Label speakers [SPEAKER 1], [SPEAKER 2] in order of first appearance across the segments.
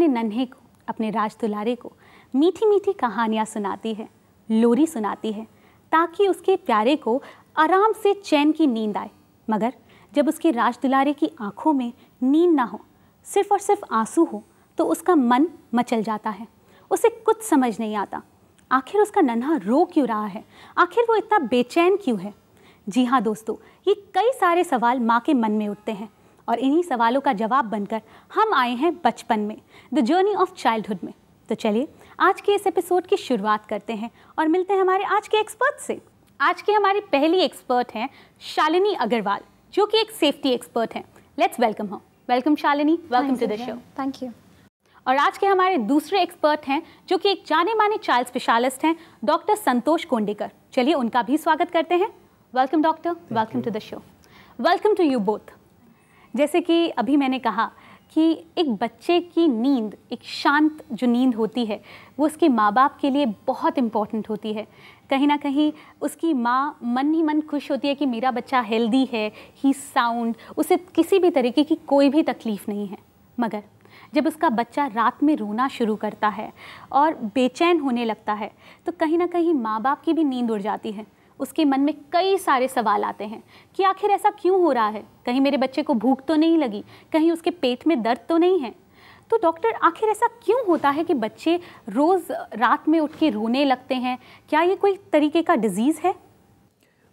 [SPEAKER 1] अपने नन्हे को, अपने राज दुलारे को मीठी मीठी कहानियाँ सुनाती है, लोरी सुनाती है, ताकि उसके प्यारे को आराम से चैन की नींद आए। मगर जब उसके राज दुलारे की आंखों में नींद ना हो, सिर्फ और सिर्फ आंसू हो, तो उसका मन मचल जाता है। उसे कुछ समझ नहीं आता, आखिर उसका नन्हा रो क्यों रहा है, आखिर वो इतना बेचैन क्यों है। जी हाँ दोस्तों, ये कई सारे सवाल माँ के मन में उठते हैं और इन्हीं सवालों का जवाब बनकर हम आए हैं बचपन में, द जर्नी ऑफ चाइल्डहुड में। तो चलिए आज के इस एपिसोड की शुरुआत करते हैं और मिलते हैं हमारे आज के एक्सपर्ट से। आज की हमारी पहली एक्सपर्ट हैं शालिनी अग्रवाल, जो कि एक सेफ्टी एक्सपर्ट हैं। Let's welcome her. Welcome Shalini, welcome to the show.
[SPEAKER 2] Thank you.
[SPEAKER 1] और आज के हमारे दूसरे एक्सपर्ट हैं, जो कि एक जाने माने चाइल्ड स्पेशलिस्ट हैं, डॉक्टर संतोष कोंडेकर। चलिए उनका भी स्वागत करते हैं। Welcome doctor, welcome to the show. Welcome to you both. जैसे कि अभी मैंने कहा कि एक बच्चे की नींद, एक शांत जो नींद होती है, वो उसके माँ बाप के लिए बहुत इम्पॉर्टेंट होती है। कहीं ना कहीं उसकी माँ मन ही मन खुश होती है कि मेरा बच्चा हेल्दी है, ही साउंड, उसे किसी भी तरीके की कोई भी तकलीफ़ नहीं है। मगर जब उसका बच्चा रात में रोना शुरू करता है और बेचैन होने लगता है, तो कहीं ना कहीं माँ बाप की भी नींद उड़ जाती है। उसके मन में कई सारे सवाल आते हैं कि आखिर ऐसा क्यों हो रहा है, कहीं मेरे बच्चे को भूख तो नहीं लगी, कहीं उसके पेट में दर्द तो नहीं है। तो डॉक्टर, आखिर ऐसा क्यों होता है कि बच्चे रोज़ रात में उठ के रोने लगते हैं? क्या ये कोई तरीके का डिजीज़ है?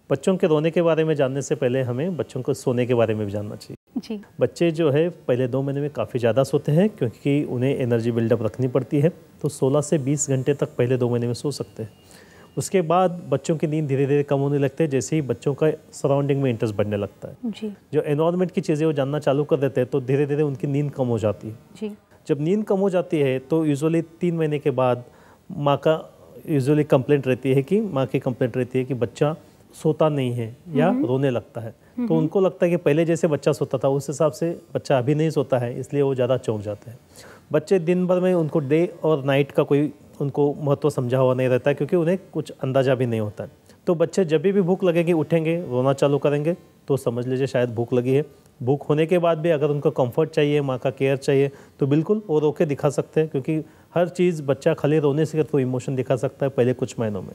[SPEAKER 3] बच्चों के रोने के बारे में जानने से पहले हमें बच्चों को सोने के बारे में भी जानना चाहिए।
[SPEAKER 1] जी।
[SPEAKER 3] बच्चे जो है पहले 2 महीने में काफ़ी ज़्यादा सोते हैं, क्योंकि उन्हें एनर्जी बिल्डअप रखनी पड़ती है। तो 16 से 20 घंटे तक पहले 2 महीने में सो सकते हैं। उसके बाद बच्चों की नींद धीरे धीरे कम होने लगते हैं, जैसे ही बच्चों का सराउंडिंग में इंटरेस्ट बढ़ने लगता है।
[SPEAKER 1] जी।
[SPEAKER 3] जो एनवायरनमेंट की चीज़ें वो जानना चालू कर देते हैं, तो धीरे धीरे उनकी नींद कम हो जाती है।
[SPEAKER 1] जी।
[SPEAKER 3] जब नींद कम हो जाती है तो यूजुअली 3 महीने के बाद माँ का यूजुअली कंप्लेंट रहती है कि बच्चा सोता नहीं है या रोने लगता है। तो उनको लगता है कि पहले जैसे बच्चा सोता था उस हिसाब से बच्चा अभी नहीं सोता है, इसलिए वो ज़्यादा चौंक जाते हैं। बच्चे दिन भर में उनको डे और नाइट का कोई उनको महत्व समझा हुआ नहीं रहता है, क्योंकि उन्हें कुछ अंदाज़ा भी नहीं होता है। तो बच्चे जब भी भूख लगेगी उठेंगे, रोना चालू करेंगे, तो समझ लीजिए शायद भूख लगी है। भूख होने के बाद भी अगर उनको कंफर्ट चाहिए, माँ का केयर चाहिए, तो बिल्कुल वो रो के दिखा सकते हैं, क्योंकि हर चीज़ बच्चा खाली रोने से तो इमोशन दिखा सकता है पहले कुछ महीनों में।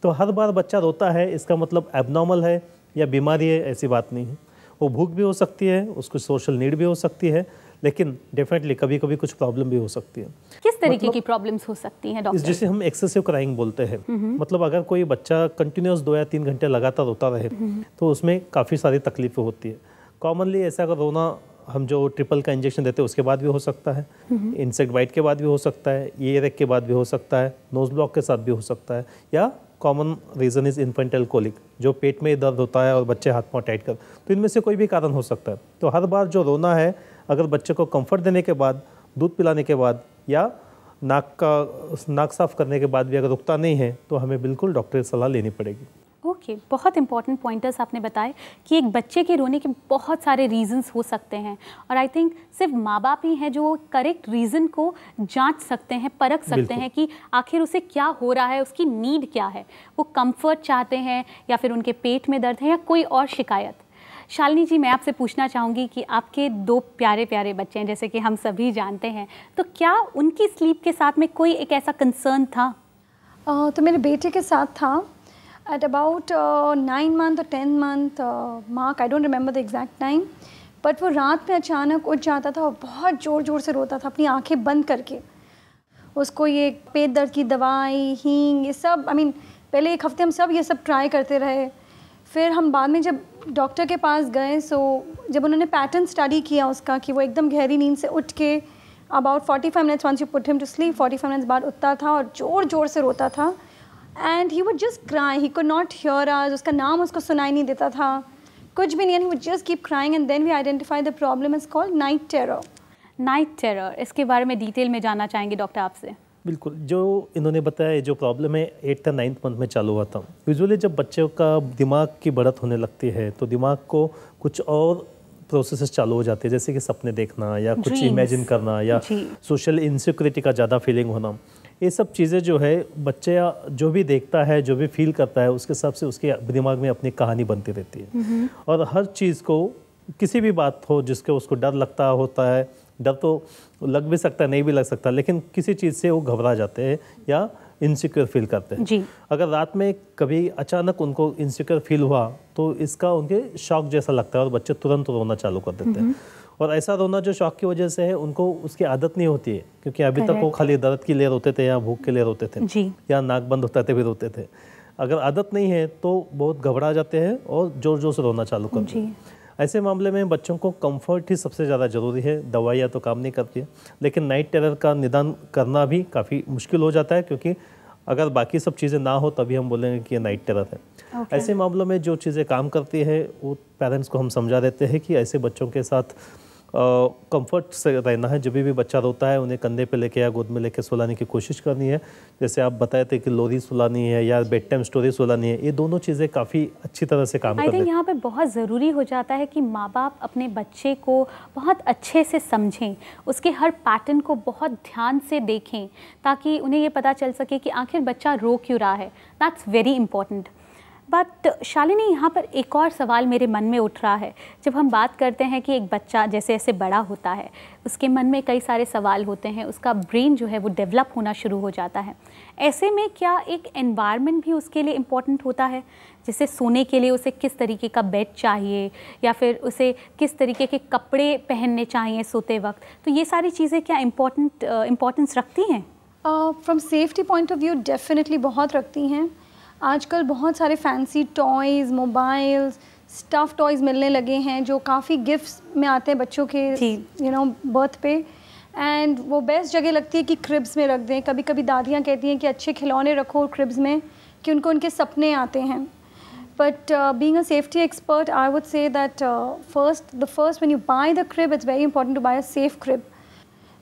[SPEAKER 3] तो हर बार बच्चा रोता है इसका मतलब एबनॉर्मल है या बीमारी है, ऐसी बात नहीं है। वो भूख भी हो सकती है, उसको सोशल नीड भी हो सकती है, लेकिन डेफिनेटली कभी कभी कुछ प्रॉब्लम भी हो सकती है।
[SPEAKER 1] किस तरीके की प्रॉब्लम्स हो सकती हैं डॉक्टर?
[SPEAKER 3] जिसे हम एक्सेसिव क्राइंग बोलते हैं। मतलब अगर कोई बच्चा कंटिन्यूस 2 या 3 घंटे लगातार रोता रहे, तो उसमें काफ़ी सारी तकलीफें होती है। कॉमनली ऐसा अगर रोना हम जो ट्रिपल का इंजेक्शन देते हैं उसके बाद भी हो सकता है, इंसेक्ट बाइट के बाद भी हो सकता है, ईयर के बाद भी हो सकता है, नोज ब्लॉक के साथ भी हो सकता है, या common reason is infantile colic, जो पेट में दर्द होता है और बच्चे हाथ पांव टाइट कर, तो इनमें से कोई भी कारण हो सकता है। तो हर बार जो रोना है, अगर बच्चे को कंफर्ट देने के बाद, दूध पिलाने के बाद या नाक साफ करने के बाद भी अगर रुकता नहीं है, तो हमें बिल्कुल डॉक्टर की सलाह लेनी पड़ेगी।
[SPEAKER 1] ओके, बहुत इंपॉर्टेंट पॉइंटर्स आपने बताए कि एक बच्चे के रोने के बहुत सारे रीजंस हो सकते हैं, और आई थिंक सिर्फ माँ बाप ही हैं जो करेक्ट रीज़न को जांच सकते हैं, परख सकते हैं कि आखिर उसे क्या हो रहा है, उसकी नीड क्या है, वो कंफर्ट चाहते हैं या फिर उनके पेट में दर्द है या कोई और शिकायत। शालिनी जी, मैं आपसे पूछना चाहूँगी कि आपके 2 प्यारे प्यारे बच्चे हैं, जैसे कि हम सभी जानते हैं, तो क्या उनकी स्लीप के साथ में कोई एक ऐसा कंसर्न था?
[SPEAKER 2] तो मेरे बेटे के साथ था at about 9 month or 10 month mark, I don't remember the exact time, but वो रात में अचानक उठ जाता था और बहुत ज़ोर ज़ोर से रोता था अपनी आंखें बंद करके। उसको ये पेट दर्द की दवाई, हींग, ये सब, पहले 1 हफ्ते हम सब ये सब ट्राई करते रहे। फिर हम बाद में जब डॉक्टर के पास गए, जब उन्होंने पैटर्न स्टडी किया उसका कि वो एकदम गहरी नींद से उठ के about 45 minutes once you put him to sleep, 45 minutes बाद उठता था और ज़ोर ज़ोर से रोता था। And he would just cry. He could not hear us. उसका नाम उसको सुनाई नहीं देता था, कुछ भी नहीं, and he would just keep crying, and then we identified the problem is called night terror.
[SPEAKER 1] Night terror, इसके बारे में डिटेल में जानना चाहेंगे डॉक्टर आपसे।
[SPEAKER 3] बिल्कुल, जो इन्होंने बताया जो प्रॉब्लम है 8th या 9th मंथ में चालू हुआ था। यूजुअली जब बच्चों का दिमाग की बढ़त होने लगती है, तो दिमाग को कुछ और प्रोसेसेस चालू हो जाते हैं, जैसे कि सपने देखना या कुछ इमेजिन करना या सोशल इनसिक्योरिटी का ज़्यादा फीलिंग होना। ये सब चीज़ें जो है बच्चे जो भी देखता है, जो भी फील करता है, उसके हिसाब से उसके दिमाग में अपनी कहानी बनती रहती है। और हर चीज़ को, किसी भी बात हो जिसके उसको डर लगता होता है डर तो लग भी सकता है, नहीं भी लग सकता, लेकिन किसी चीज़ से वो घबरा जाते हैं या इनसिक्योर फील करते हैं
[SPEAKER 1] जी।
[SPEAKER 3] अगर रात में कभी अचानक उनको इनसिक्योर फील हुआ तो इसका उनके शॉक जैसा लगता है और बच्चे तुरंत रोना चालू कर देते हैं। और ऐसा रोना जो शॉक की वजह से है, उनको उसकी आदत नहीं होती है, क्योंकि अभी तक वो खाली दर्द के लिए रोते थे या भूख के लिए रोते थे
[SPEAKER 1] जी।
[SPEAKER 3] या नाक बंद होता थे भी रोते थे। अगर आदत नहीं है तो बहुत घबरा जाते हैं और जोर जोर से रोना चालू करते हैं। ऐसे मामले में बच्चों को कंफर्ट ही सबसे ज़्यादा ज़रूरी है, दवाइयाँ तो काम नहीं करती है, लेकिन नाइट टेरर का निदान करना भी काफ़ी मुश्किल हो जाता है, क्योंकि अगर बाकी सब चीज़ें ना हो तभी हम बोलेंगे कि ये नाइट टेरर है। ऐसे मामलों में जो चीज़ें काम करती है वो पेरेंट्स को हम समझा देते हैं कि ऐसे बच्चों के साथ कंफर्ट से रहना है। जब भी बच्चा रोता है उन्हें कंधे पे लेके या गोद में लेके सुलाने की कोशिश करनी है। जैसे आप बताए थे कि लोरी सुलानी है या बेड टाइम स्टोरी सुलानी है, ये दोनों चीज़ें काफ़ी अच्छी तरह से काम करती हैं।
[SPEAKER 1] आई थिंक यहाँ पे बहुत ज़रूरी हो जाता है कि माँ बाप अपने बच्चे को बहुत अच्छे से समझें, उसके हर पैटर्न को बहुत ध्यान से देखें, ताकि उन्हें ये पता चल सके कि आखिर बच्चा रो क्यों रहा है। That's very important. But Shalini, यहाँ पर एक और सवाल मेरे मन में उठ रहा है। जब हम बात करते हैं कि एक बच्चा जैसे जैसे बड़ा होता है, उसके मन में कई सारे सवाल होते हैं, उसका ब्रेन जो है वो डेवलप होना शुरू हो जाता है। ऐसे में क्या एक एनवायरनमेंट भी उसके लिए इम्पॉर्टेंट होता है? जैसे सोने के लिए उसे किस तरीके का बेड चाहिए या फिर उसे किस तरीके के कपड़े पहनने चाहिए सोते वक्त, तो ये सारी चीज़ें क्या इम्पोर्टेंस रखती हैं?
[SPEAKER 2] From safety point of view definitely बहुत रखती हैं। आजकल बहुत सारे fancy toys, mobiles, stuff toys मिलने लगे हैं जो काफ़ी गिफ्ट्स में आते हैं बच्चों के बर्थ पे, एंड वो बेस्ट जगह लगती है कि क्रिब्स में रख दें। कभी कभी दादियाँ कहती हैं कि अच्छे खिलौने रखो क्रिब्स में कि उनको उनके सपने आते हैं। But being a safety expert I would say that first when you buy the crib it's very important to buy a safe crib,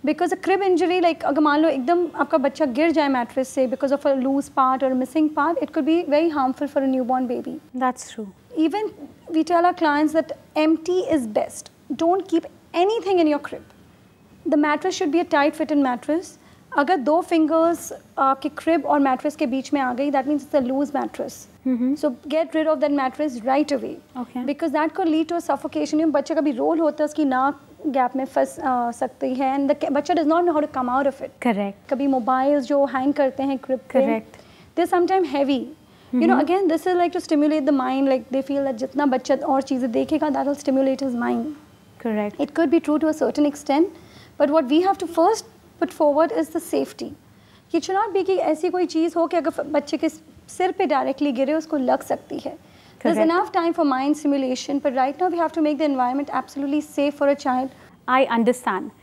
[SPEAKER 2] because a crib injury, like अगर मान लो एकदम आपका बच्चा गिर जाए मैट्रेस से because of a loose part और missing part, it could be very harmful for a newborn baby.
[SPEAKER 1] That's true.
[SPEAKER 2] Even we tell our clients that empty is best. Don't keep anything in your crib. The mattress should be a tight fitting mattress. अगर 2 fingers आपके crib और mattress के बीच में आ गई, that means it's a loose mattress. So get rid of that mattress right away.
[SPEAKER 1] Okay.
[SPEAKER 2] Because that could lead to a suffocation. बच्चा कभी role होता है, उसकी नाक गैप में फंस सकती है, and the बच्चा does not know how to come out of it.
[SPEAKER 1] Correct.
[SPEAKER 2] कभी मोबाइल्स जो हैंग करते हैं crib पे,
[SPEAKER 1] Correct.
[SPEAKER 2] they're sometimes heavy. You know, again, this is like to stimulate the mind. Like they feel that जितना बच्चा और चीज़ें देखेगा, that will stimulate his mind.
[SPEAKER 1] Correct.
[SPEAKER 2] It could be true to a certain extent, but what we have to first put forward is the safety. It should not be कि ऐसी कोई चीज़ हो कि अगर बच्चे के सिर पे डायरेक्टली गिरे उसको लग सकती है. There's enough time for mind stimulation, but right now we have to make the environment absolutely safe for a child.
[SPEAKER 1] I understand.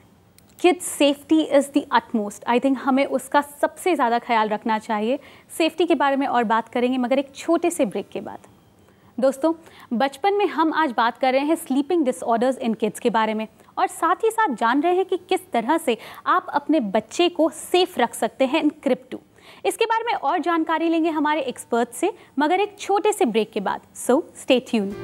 [SPEAKER 1] Kids safety is the utmost. I think हमें उसका सबसे ज़्यादा ख्याल रखना चाहिए। सेफ्टी के बारे में और बात करेंगे, मगर एक छोटे से ब्रेक के बाद। दोस्तों, बचपन में हम आज बात कर रहे हैं स्लीपिंग डिसऑर्डर्स इन किड्स के बारे में, और साथ ही साथ जान रहे हैं कि किस तरह से आप अपने बच्चे को सेफ रख सकते हैं इन क्रिब टू। इसके बारे में और जानकारी लेंगे हमारे एक्सपर्ट से, मगर एक छोटे से ब्रेक के बाद। So stay tune.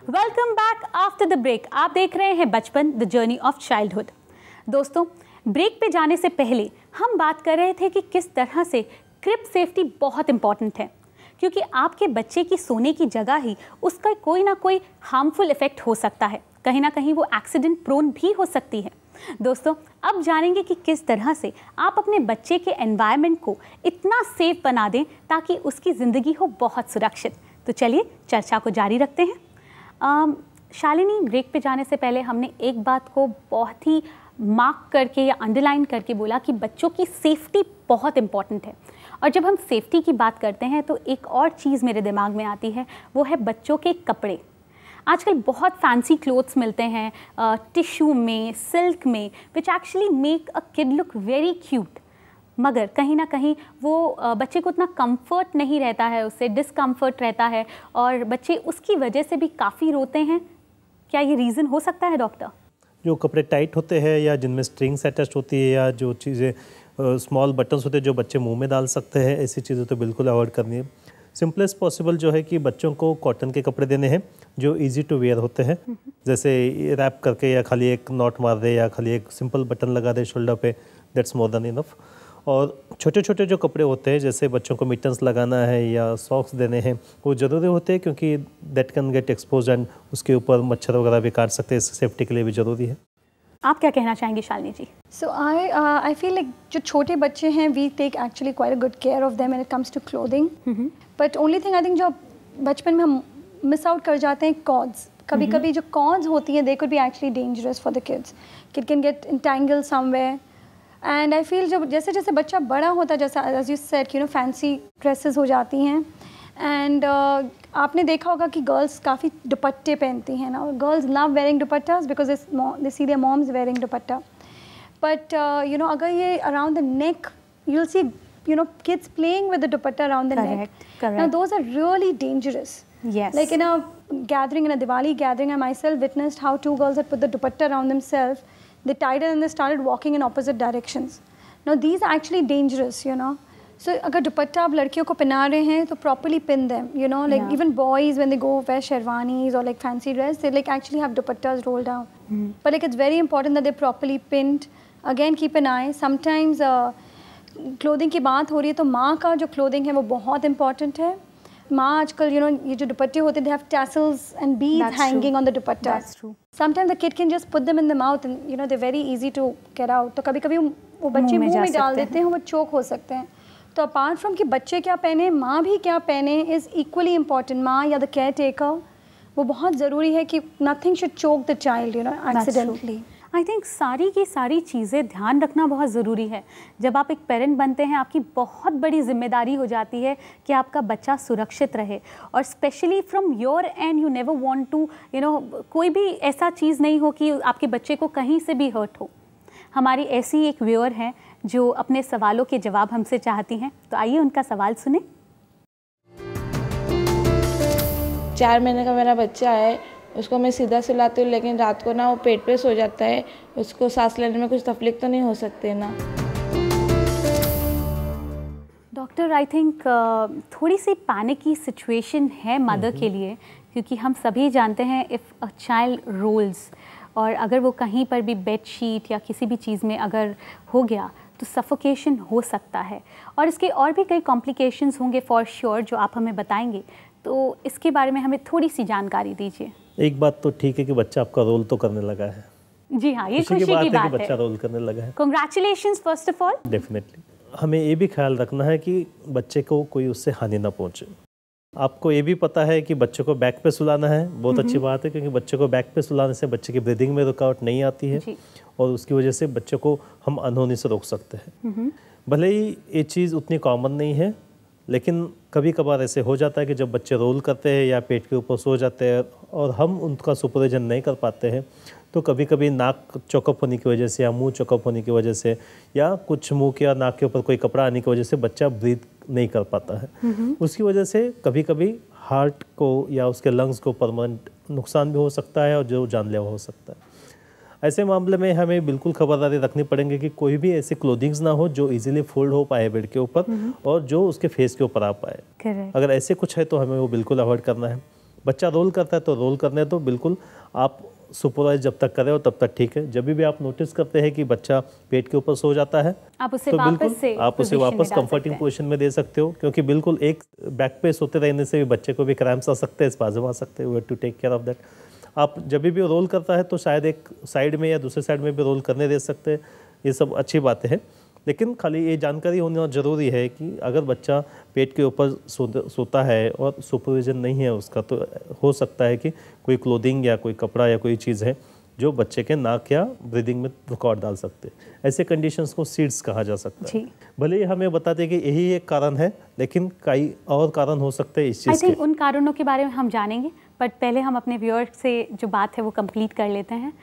[SPEAKER 1] Welcome back after the break. आप देख रहे हैं Bachpan, the journey of childhood. दोस्तों, ब्रेक पे जाने से पहले हम बात कर रहे थे कि किस तरह से क्रिब सेफ्टी बहुत इंपॉर्टेंट है, क्योंकि आपके बच्चे की सोने की जगह ही उसका कोई ना कोई हार्मफुल इफेक्ट हो सकता है, कहीं ना कहीं वो एक्सीडेंट प्रोन भी हो सकती है। दोस्तों, अब जानेंगे कि किस तरह से आप अपने बच्चे के एनवायरनमेंट को इतना सेफ बना दें ताकि उसकी ज़िंदगी हो बहुत सुरक्षित। तो चलिए चर्चा को जारी रखते हैं। शालिनी, ब्रेक पे जाने से पहले हमने एक बात को बहुत ही मार्क करके या अंडरलाइन करके बोला कि बच्चों की सेफ्टी बहुत इम्पॉर्टेंट है, और जब हम सेफ्टी की बात करते हैं तो एक और चीज़ मेरे दिमाग में आती है, वो है बच्चों के कपड़े। आजकल बहुत फैंसी क्लोथ्स मिलते हैं टिश्यू में, सिल्क में, which actually make a kid look very cute, मगर कहीं ना कहीं वो बच्चे को उतना कंफर्ट नहीं रहता है, उससे डिस्कम्फर्ट रहता है और बच्चे उसकी वजह से भी काफ़ी रोते हैं। क्या ये रीज़न हो सकता है डॉक्टर?
[SPEAKER 3] जो कपड़े टाइट होते हैं या जिनमें स्ट्रिंग्स अटैच होती है या जो चीज़ें स्मॉल बटन्स होते हैं जो बच्चे मुंह में डाल सकते हैं, ऐसी चीज़ें तो बिल्कुल अवॉइड करनी है। सिंपलेस्ट पॉसिबल जो है कि बच्चों को कॉटन के कपड़े देने हैं जो इजी टू वेयर होते हैं, जैसे रैप करके या खाली एक नॉट मार दे या खाली एक सिंपल बटन लगा दे शोल्डर पे, दैट्स मोर देन इनफ। और छोटे छोटे जो कपड़े होते हैं जैसे बच्चों को मिटन्स लगाना है या सॉक्स देने हैं वो ज़रूरी होते हैं क्योंकि that can get expose and उसके ऊपर मच्छर वगैरह भी काट सकते हैं, सेफ्टी के लिए भी ज़रूरी है।
[SPEAKER 1] आप क्या कहना चाहेंगी शालिनी जी?
[SPEAKER 2] So I feel like जो छोटे बच्चे हैं we take actually quite a good care of them when it comes to clothing. But only thing I think जो बचपन में हम मिस आउट कर जाते हैं cords. कभी-कभी जो cords होती हैं they could be actually dangerous for the kids. Kid can get entangled somewhere. And I feel जब जैसे जैसे बच्चा बड़ा होता है जैसा as you said you know fancy dresses हो जाती हैं एंड आपने देखा होगा कि गर्ल्स काफ़ी दुपट्टे पहनती हैं ना, girls love wearing dupattas because they see their moms wearing dupatta, but you know अगर ये around the neck you will see you know kids playing with the dupatta around the neck. Now those are really dangerous.
[SPEAKER 1] Yes.
[SPEAKER 2] Like in a gathering, in a Diwali gathering, I myself witnessed how two girls had put the dupatta around themselves. They tied it and they started walking in opposite directions. Now these are actually dangerous, you know. So अगर दुपट्टा आप लड़कियों को पहना रहे हैं तो properly pin them, you know, like
[SPEAKER 1] Yeah.
[SPEAKER 2] even boys when they go wear sherwanis or like fancy dress, they like actually have dupattas rolled down. But like it's very important that they're properly pinned. Again, keep an eye. Sometimes clothing की बात हो रही है तो माँ का जो clothing है वो बहुत important है. माँ आजकल you know ये जो दुपट्टे होते हैं they have tassels and beads
[SPEAKER 1] That's
[SPEAKER 2] hanging
[SPEAKER 1] true.
[SPEAKER 2] on the dupatta.
[SPEAKER 1] That's true.
[SPEAKER 2] Sometimes the kid can just put them in the mouth and you know they're very easy to get out. तो कभी-कभी वो बच्चे
[SPEAKER 1] मुंह में
[SPEAKER 2] मुंह
[SPEAKER 1] जा
[SPEAKER 2] में डाल
[SPEAKER 1] सकते
[SPEAKER 2] देते हैं, वो चोक हो सकते हैं. तो अपार्ट फ्रॉम कि बच्चे क्या पहने, माँ भी क्या पहने इज़ इक्वली इम्पॉर्टेंट. माँ या द केयर टेकर वो बहुत ज़रूरी है कि nothing should choke the child you know accidentally.
[SPEAKER 1] I think सारी की सारी चीज़ें ध्यान रखना बहुत ज़रूरी है. जब आप एक पेरेंट बनते हैं आपकी बहुत बड़ी जिम्मेदारी हो जाती है कि आपका बच्चा सुरक्षित रहे, और specially from your end you never want to you know कोई भी ऐसा चीज़ नहीं हो कि आपके बच्चे को कहीं से भी हर्ट हो. हमारी ऐसी एक व्यूअर हैं जो अपने सवालों के जवाब हमसे चाहती हैं, तो आइए उनका सवाल सुने.
[SPEAKER 4] 4 महीने का मेरा बच्चा है, उसको मैं सीधा सुलाती हूँ लेकिन रात को ना वो पेट पे सो जाता है. उसको सांस लेने में कुछ तकलीफ तो नहीं हो सकती ना?
[SPEAKER 1] डॉक्टर आई थिंक थोड़ी सी पैनिक की सिचुएशन है मदर के लिए, क्योंकि हम सभी जानते हैं इफ़ अ चाइल्ड रोल्स और अगर वो कहीं पर भी बेड शीट या किसी भी चीज़ में अगर हो गया तो सफोकेशन हो सकता है, और इसके और भी कई कॉम्प्लिकेशंस होंगे फॉर श्योर जो आप हमें बताएंगे. तो इसके बारे में हमें थोड़ी सी जानकारी दीजिए.
[SPEAKER 3] एक बात तो ठीक है कि बच्चा आपका रोल तो करने लगा है.
[SPEAKER 1] जी हाँ, ये खुशी की
[SPEAKER 3] बात है
[SPEAKER 1] बात
[SPEAKER 3] कि बच्चा
[SPEAKER 1] है.
[SPEAKER 3] रोल करने लगा है.
[SPEAKER 1] Congratulations first of all.
[SPEAKER 3] Definitely हमें ये भी ख्याल रखना है कि बच्चे को कोई उससे हानि ना पहुंचे. आपको ये भी पता है कि बच्चे को बैक पे सुलाना है, बहुत अच्छी बात है, क्योंकि बच्चे को बैक पे सुलाने से बच्चे की ब्रीदिंग में रुकावट नहीं आती है और उसकी वजह से बच्चे को हम अनहोनी से रोक सकते हैं. भले ही ये चीज़ उतनी कॉमन नहीं है, लेकिन कभी कभार ऐसे हो जाता है कि जब बच्चे रोल करते हैं या पेट के ऊपर सो जाते हैं और हम उनका सुपरविजन नहीं कर पाते हैं, तो कभी कभी नाक चौकअप होने की वजह से या मुंह चौकअप होने की वजह से या कुछ मुंह के या नाक के ऊपर कोई कपड़ा आने की वजह से बच्चा ब्रीथ नहीं कर पाता है. उसकी वजह से कभी कभी हार्ट को या उसके लंग्स को परमानेंट नुकसान भी हो सकता है और जो जानलेवा हो सकता है. ऐसे मामले में हमें बिल्कुल खबरदारी रखनी पड़ेगी कि कोई भी ऐसी क्लोथिंग्स ना हो जो इजीली फोल्ड हो पाए बेड के ऊपर और जो उसके फेस के ऊपर आ पाए. अगर ऐसे कुछ है तो हमें वो बिल्कुल अवॉइड करना है. बच्चा रोल करता है तो रोल करने तो बिल्कुल आप सुपरवाइज जब तक करे हो तब तक ठीक है. जब भी आप नोटिस करते हैं कि बच्चा पेट के ऊपर सो जाता है
[SPEAKER 1] आप उसे
[SPEAKER 3] तो
[SPEAKER 1] वापस से
[SPEAKER 3] आप उसे वापस कंफर्टिंग पोजीशन में दे सकते हो, क्योंकि बिल्कुल एक बैक पे सोते रहने से भी बच्चे को भी क्रैम्प्स आ सकते हैं, स्पाज़म आ सकते हैं. We have to take care of that. आप जब भी रोल करता है तो शायद एक साइड में या दूसरे साइड में भी रोल करने दे सकते हैं. ये सब अच्छी बातें हैं, लेकिन खाली ये जानकारी होना ज़रूरी है कि अगर बच्चा पेट के ऊपर सोता है और सुपरविजन नहीं है उसका, तो हो सकता है कि कोई क्लोथिंग या कोई कपड़ा या कोई चीज़ है जो बच्चे के नाक या ब्रीदिंग में रुकावट डाल सकते हैं. ऐसे कंडीशंस को सीड्स कहा जा सकता है. भले ही हमें बताते हैं कि यही एक कारण है, लेकिन कई और कारण हो सकते हैं इस चीज़ के.
[SPEAKER 1] उन कारणों के बारे में हम जानेंगे, बट पहले हम अपने व्यूअर से जो बात है वो कंप्लीट कर लेते हैं.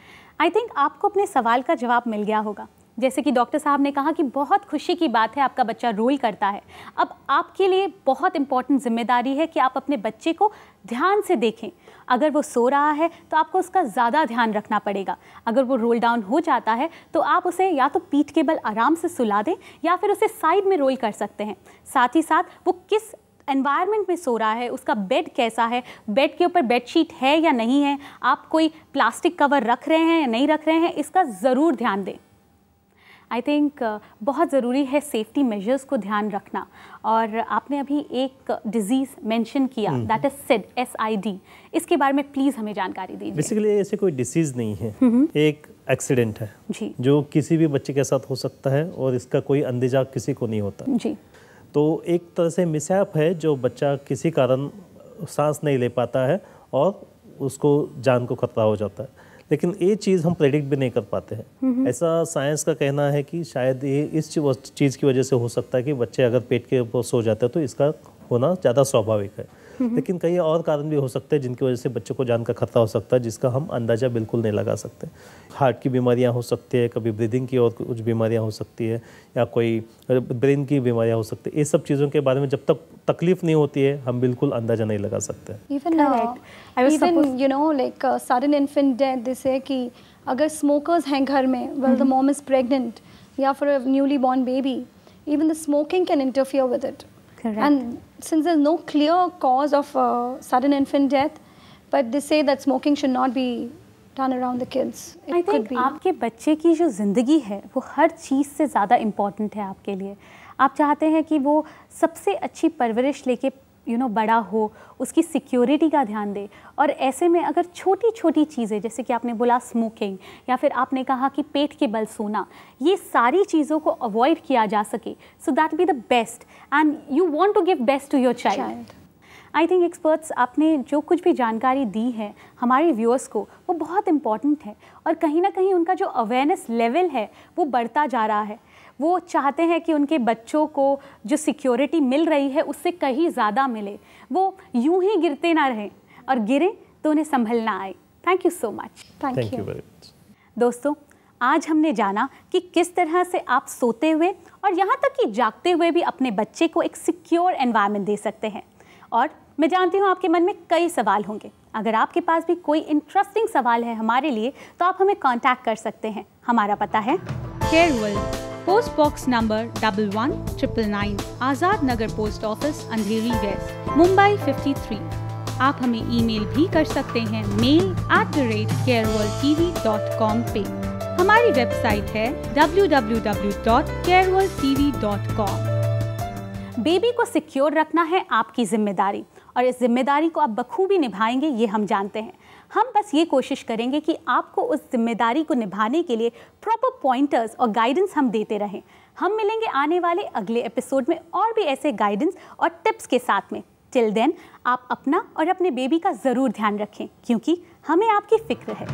[SPEAKER 1] आई थिंक आपको अपने सवाल का जवाब मिल गया होगा. जैसे कि डॉक्टर साहब ने कहा कि बहुत खुशी की बात है आपका बच्चा रोल करता है. अब आपके लिए बहुत इंपॉर्टेंट जिम्मेदारी है कि आप अपने बच्चे को ध्यान से देखें. अगर वो सो रहा है तो आपको उसका ज़्यादा ध्यान रखना पड़ेगा. अगर वो रोल डाउन हो जाता है तो आप उसे या तो पीठ के बल आराम से सुला दें या फिर उसे साइड में रोल कर सकते हैं. साथ ही साथ वो किस एनवायरनमेंट में सो रहा है, उसका बेड कैसा है, बेड के ऊपर बेडशीट है या नहीं है, आप कोई प्लास्टिक कवर रख रहे हैं या नहीं रख रहे हैं, इसका ज़रूर ध्यान दें. आई थिंक बहुत ज़रूरी है सेफ्टी मेजर्स को ध्यान रखना। और आपने अभी एक डिजीज़ मेंशन किया, दैट इज सिड, SID। इसके बारे में प्लीज़ हमें जानकारी दीजिए।
[SPEAKER 3] बेसिकली ऐसे कोई डिसीज़ नहीं है, एक एक्सीडेंट है
[SPEAKER 1] जी,
[SPEAKER 3] जो किसी भी बच्चे के साथ हो सकता है और इसका कोई अंदेशा किसी को नहीं होता।
[SPEAKER 1] जी,
[SPEAKER 3] तो एक तरह से मिसहैप है जो बच्चा किसी कारण सांस नहीं ले पाता है और उसको जान को खतरा हो जाता है, लेकिन ये चीज़ हम प्रेडिक्ट भी नहीं कर पाते हैं। ऐसा साइंस का कहना है कि शायद ये इस चीज़ की वजह से हो सकता है कि बच्चे अगर पेट के ऊपर सो जाते हैं तो इसका होना ज़्यादा स्वाभाविक है, लेकिन कई और कारण भी हो सकते हैं जिनकी वजह से बच्चों को जान का खतरा हो सकता है, जिसका हम अंदाज़ा बिल्कुल नहीं लगा सकते। हार्ट की बीमारियां हो सकती है, कभी ब्रीदिंग की और कुछ बीमारियां हो सकती है, या कोई ब्रेन की बीमारियां हो सकती है। ये सब चीज़ों के बारे में जब तक तकलीफ नहीं होती है हम बिल्कुल अंदाज़ा नहीं लगा सकते।
[SPEAKER 2] Even you know, like sudden infant death, they say कि अगर smokers हैं घर में, well the mom is pregnant, या for a newly born baby, even the smoking can interfere with it.
[SPEAKER 1] Correct.
[SPEAKER 2] And since there's no clear cause of sudden infant death, but they say that smoking should not be done around the kids.
[SPEAKER 1] I think आपके बच्चे की जो ज़िंदगी है वो हर चीज़ से ज़्यादा important है आपके लिए। आप चाहते हैं कि वो सबसे अच्छी परवरिश लेके बड़ा हो, उसकी सिक्योरिटी का ध्यान दे। और ऐसे में अगर छोटी छोटी चीज़ें, जैसे कि आपने बोला स्मोकिंग, या फिर आपने कहा कि पेट के बल सोना, ये सारी चीज़ों को अवॉइड किया जा सके, so that be the best and you want to give best to your child. I think experts, आपने जो कुछ भी जानकारी दी है हमारे व्यूअर्स को वो बहुत इम्पॉर्टेंट है, और कहीं ना कहीं उनका जो अवेयरनेस लेवल है वो बढ़ता जा रहा है। वो चाहते हैं कि उनके बच्चों को जो सिक्योरिटी मिल रही है उससे कहीं ज़्यादा मिले, वो यूं ही गिरते ना रहें, और गिरें तो उन्हें संभलना आए। Thank you so much.
[SPEAKER 2] Thank you
[SPEAKER 3] very much.
[SPEAKER 1] दोस्तों, आज हमने जाना कि किस तरह से आप सोते हुए और यहाँ तक कि जागते हुए भी अपने बच्चे को एक सिक्योर एनवायरनमेंट दे सकते हैं। और मैं जानती हूँ आपके मन में कई सवाल होंगे। अगर आपके पास भी कोई इंटरेस्टिंग सवाल है हमारे लिए तो आप हमें कांटेक्ट कर सकते हैं। हमारा पता है केयरवर्ल्ड, post box number 119999, Azad Nagar post office, अंधेरी वेस्ट, मुंबई 53। आप हमें ईमेल भी कर सकते हैं mail@careworldtv.com पे। हमारी वेबसाइट है www.careworldtv.com। बेबी को सिक्योर रखना है आपकी जिम्मेदारी, और इस जिम्मेदारी को आप बखूबी निभाएंगे ये हम जानते हैं। हम बस ये कोशिश करेंगे कि आपको उस जिम्मेदारी को निभाने के लिए प्रॉपर पॉइंटर्स और गाइडेंस हम देते रहें। हम मिलेंगे आने वाले अगले एपिसोड में और भी ऐसे गाइडेंस और टिप्स के साथ में। टिल देन आप अपना और अपने बेबी का ज़रूर ध्यान रखें, क्योंकि हमें आपकी फ़िक्र है।